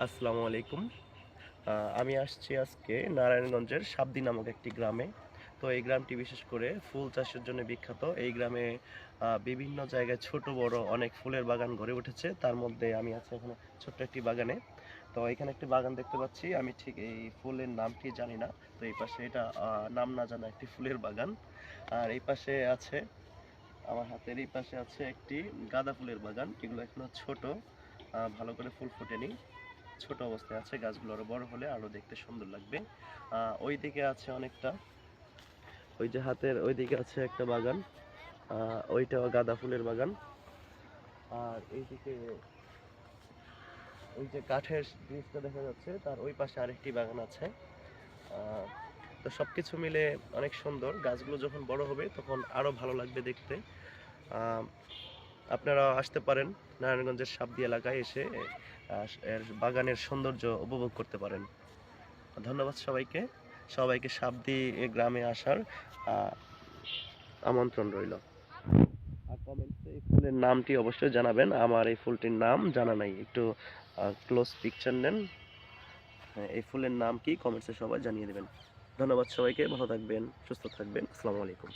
আসসালামু আলাইকুম। আমি আসছি আজকে নারায়ণগঞ্জের সাবদি নামক একটি গ্রামে। তো এই গ্রামটি বিশেষ করে ফুল চাষের জন্য বিখ্যাত। এই গ্রামে বিভিন্ন জায়গায় ছোট বড় অনেক ফুলের বাগান গড়ে উঠেছে। তার মধ্যে আমি আছি এখানে ছোট্ট একটি বাগানে। তো এখানে একটি বাগান দেখতে পাচ্ছি। আমি ঠিক এই ফুলের নামটি জানি না। তো এই পাশে এটা নাম না জানা একটি ফুলের বাগান। আর এই পাশে আছে আমার হাতের এই পাশে আছে একটি গাঁদা ফুলের বাগান। এগুলো এখনো ছোট, ভালো করে ফুল ফোটেনি। ছোট অবস্থায় আছে, গাছগুলো আরো বড় হলে আরো দেখতে সুন্দর লাগবে। ওই দিকে আছে অনেকটা, ওই যে হাতের ওই দিকে আছে একটা বাগান, ওইটাও গাঁদা ফুলের বাগান। আর এইদিকে ওই যে কাঠের ব্রিজটা দেখা যাচ্ছে, তার ওই পাশে আরেকটি বাগান আছে। আহ, তো সবকিছু মিলে অনেক সুন্দর। গাছগুলো যখন বড় হবে তখন আরো ভালো লাগবে দেখতে। আহ, আপনারা আসতে পারেন নারায়ণগঞ্জের সাবদি এলাকায় এসে এর বাগানের সৌন্দর্য উপভোগ করতে পারেন। ধন্যবাদ সবাইকে। সবাইকে সাবদি গ্রামে আসার আহ, আমন্ত্রণ রইল। আর কমেন্টসে এই ফুলের নামটি অবশ্যই জানাবেন। আমার এই ফুলটির নাম জানা নাই, একটু ক্লোজ পিকচার নেন। হ্যাঁ, এই ফুলের নাম কি কমেন্টসে সবাই জানিয়ে দেবেন। ধন্যবাদ সবাইকে, ভালো থাকবেন, সুস্থ থাকবেন। আসসালামু আলাইকুম।